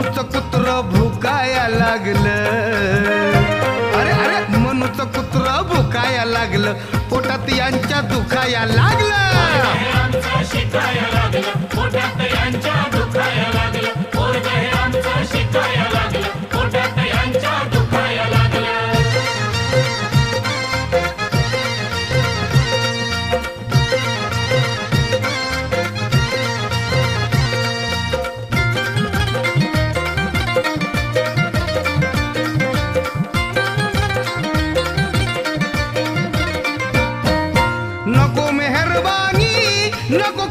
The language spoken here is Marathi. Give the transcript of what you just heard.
मनूच कुत्र भुकाया लागलं. अरे अरे मनूच कुत्र भुकाया लागलं, पोटात यांच्या दुखाया लागलं. नको मेहरबानी नको